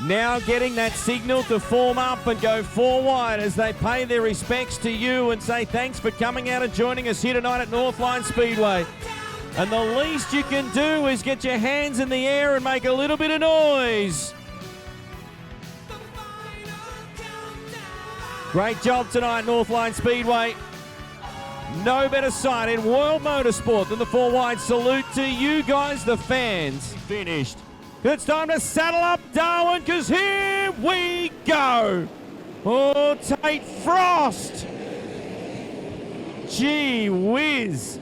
Now getting that signal to form up and go 4 wide as they pay their respects to you and say thanks for coming out and joining us here tonight at Northline Speedway. And the least you can do is get your hands in the air and make a little bit of noise. Great job tonight, Northline Speedway. No better sight in world motorsport than the 4 wide. Salute to you guys, the fans. Finished. It's time to saddle up Darwin, because here we go. Oh, Tate Frost. Gee whiz.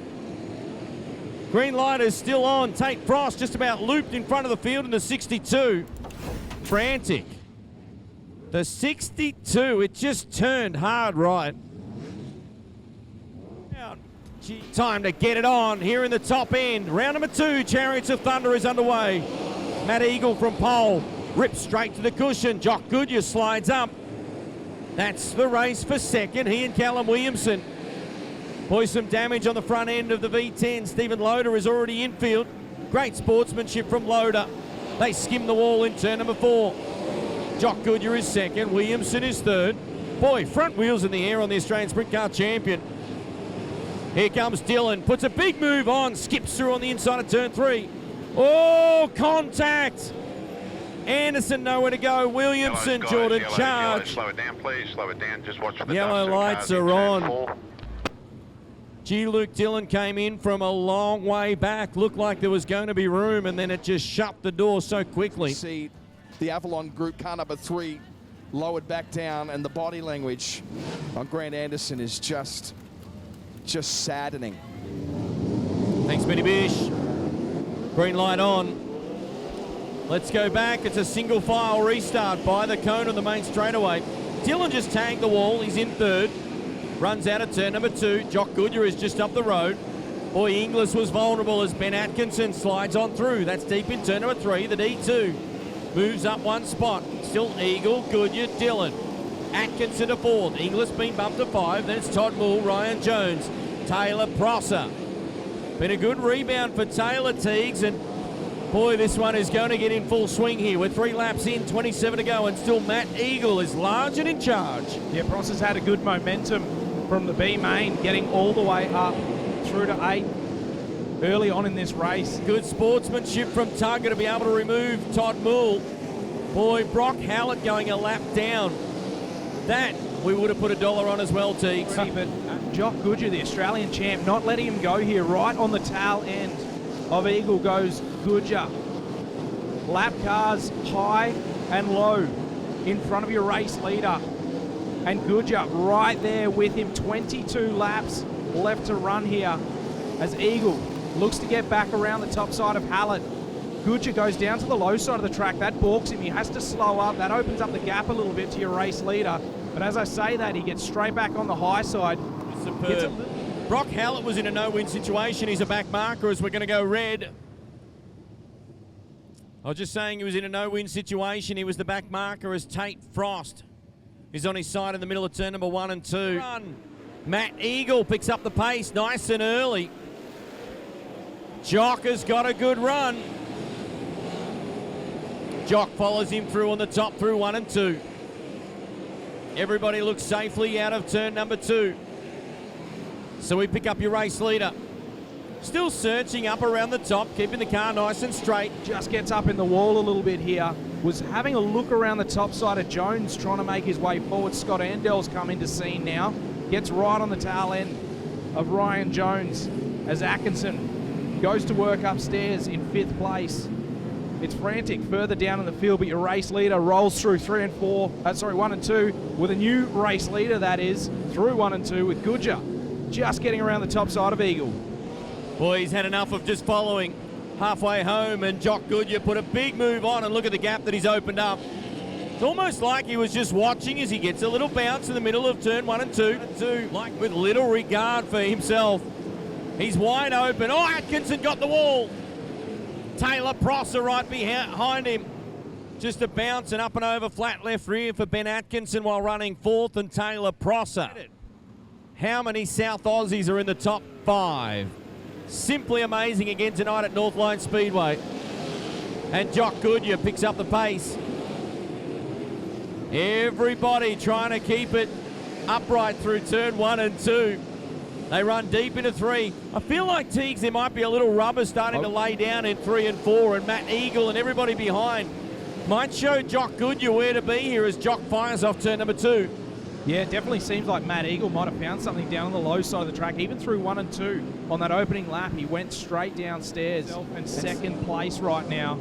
Green light is still on. Tate Frost just about looped in front of the field in the 62. Frantic. The 62, it just turned hard right. Time to get it on here in the top end. Round number 2, Chariots of Thunder is underway. Matt Eagle from pole, rips straight to the cushion. Jock Goodyear slides up. That's the race for second. He and Callum Williamson. Boy, some damage on the front end of the V10. Stephen Loader is already infield. Great sportsmanship from Loader. They skim the wall in turn number 4. Jock Goodyear is second. Williamson is third. Boy, front wheels in the air on the Australian Sprint Car champion. Here comes Dylan, puts a big move on, skips through on the inside of turn 3. Oh, contact! Anderson nowhere to go. Williamson, guys, Jordan, yellow, charge. Slow it down, please. Slow it down. Just watch for the Yellow dust lights in are turn on. 4. Gee, Luke Dillon came in from a long way back. Looked like there was going to be room, and then it just shut the door so quickly. See the Avalon group car number 3 lowered back down, and the body language on Grant Anderson is just saddening. Thanks, Benny Bish. Green light on. Let's go back. It's a single file restart by the cone of the main straightaway. Dillon just tagged the wall. He's in third. Runs out of turn number 2. Jock Goodyear is just up the road. Boy, Inglis was vulnerable as Ben Atkinson slides on through. That's deep in turn number 3. The D2 moves up 1 spot. Still Eagle, Goodyear, Dillon. Atkinson to 4th. Inglis being bumped to 5. Then it's Todd Moore, Ryan Jones, Taylor Prosser. Been a good rebound for Taylor Teagues, and boy, this one is going to get in full swing here. We're 3 laps in, 27 to go, and still Matt Eagle is large and in charge. Yeah, Prosser's had a good momentum from the B main, getting all the way up through to 8 early on in this race. Good sportsmanship from Tugger to be able to remove Todd Moore. Boy, Brock Howlett going a lap down. That we would have put $1 on as well, Teagues. But Jock Goodyear, the Australian champ, not letting him go here. Right on the tail end of Eagle goes Goodyear. Lap cars high and low in front of your race leader. And Goodyear right there with him. 22 laps left to run here as Eagle looks to get back around the top side of Hallett. Goodyear goes down to the low side of the track. That balks him. He has to slow up. That opens up the gap a little bit to your race leader. But as I say that, he gets straight back on the high side. Superb. Brock Hallett was in a no-win situation. He's a back marker as we're going to go red. I was just saying he was in a no-win situation. He was the back marker as Tate Frost is on his side in the middle of turn number 1 and 2. Run. Matt Eagle picks up the pace nice and early. Jock has got a good run. Jock follows him through on the top through 1 and 2. Everybody looks safely out of turn number 2. So we pick up your race leader. Still searching up around the top, keeping the car nice and straight. Just gets up in the wall a little bit here. Was having a look around the top side of Jones, trying to make his way forward. Scott Andell's come into scene now. Gets right on the tail end of Ryan Jones as Atkinson goes to work upstairs in 5th place. It's Frantic further down in the field, but your race leader rolls through 1 and 2 with a new race leader, that is, through 1 and 2 with Goodyear just getting around the top side of Eagle. Boy, he's had enough of just following halfway home, and Jock Goodyear put a big move on, and look at the gap that he's opened up. It's almost like he was just watching as he gets a little bounce in the middle of turn 1 and 2. Like with little regard for himself. He's wide open. Oh, Atkinson got the wall. Taylor Prosser right behind him. Just a bounce and up and over flat left rear for Ben Atkinson while running 4th, and Taylor Prosser. How many South Aussies are in the top 5? Simply amazing again tonight at Northline Speedway. And Jock Goodyear picks up the pace. Everybody trying to keep it upright through turn 1 and 2. They run deep into 3. I feel like, Teagues, there might be a little rubber starting to lay down in 3 and 4, and Matt Eagle and everybody behind might show Jock Goodyear where to be here as Jock fires off turn number 2. Yeah, it definitely seems like Matt Eagle might have found something down on the low side of the track, even through 1 and 2. On that opening lap, he went straight downstairs and second place right now.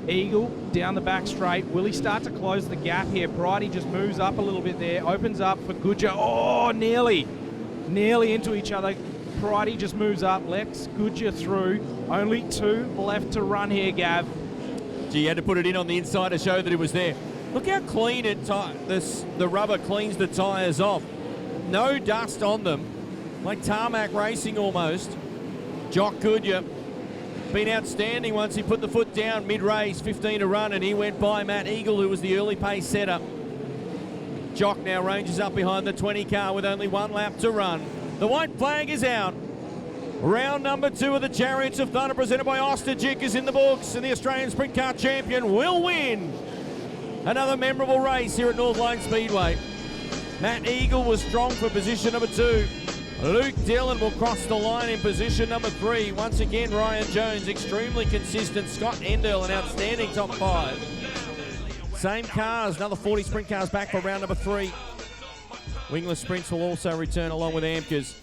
Eagle down the back straight. Will he start to close the gap here? Bridie just moves up a little bit there, opens up for Goodyear. Oh, nearly into each other. Bridie just moves up, lets Goodyear through. Only 2 left to run here, Gav. Gee, you had to put it in on the inside to show that it was there. Look how clean the rubber cleans the tyres off. No dust on them, like tarmac racing almost. Jock Goodyear been outstanding once he put the foot down mid-race, 15 to run, and he went by Matt Eagle, who was the early pace setter. Jock now ranges up behind the 20 car with only 1 lap to run. The white flag is out. Round number 2 of the Chariots of Thunder presented by Ostojic is in the books, and the Australian Sprint Car champion will win another memorable race here at Northline Speedway. Matt Eagle was strong for position number 2. Luke Dillon will cross the line in position number 3. Once again, Ryan Jones, extremely consistent. Scott Endell, an outstanding top 5. Same cars, another 40 sprint cars back for round number 3. Wingless Sprints will also return along with Amkers.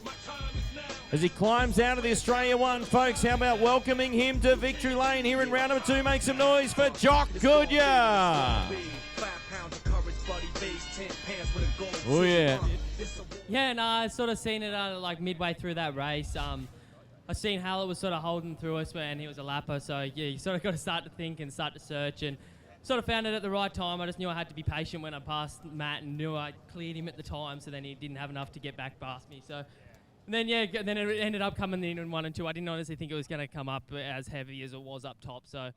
As he climbs out of the Australia 1, folks, how about welcoming him to victory lane here in round number 2? Make some noise for Jock Goodyear. Oh, yeah. Yeah, no, I sort of seen it like midway through that race. I seen Hallett was sort of holding through us and he was a lapper, so yeah, you sort of got to start to think and start to search, and sort of found it at the right time. I just knew I had to be patient when I passed Matt and knew I cleared him at the time, so then he didn't have enough to get back past me. So then, yeah, then it ended up coming in 1 and 2. I didn't honestly think it was going to come up as heavy as it was up top, so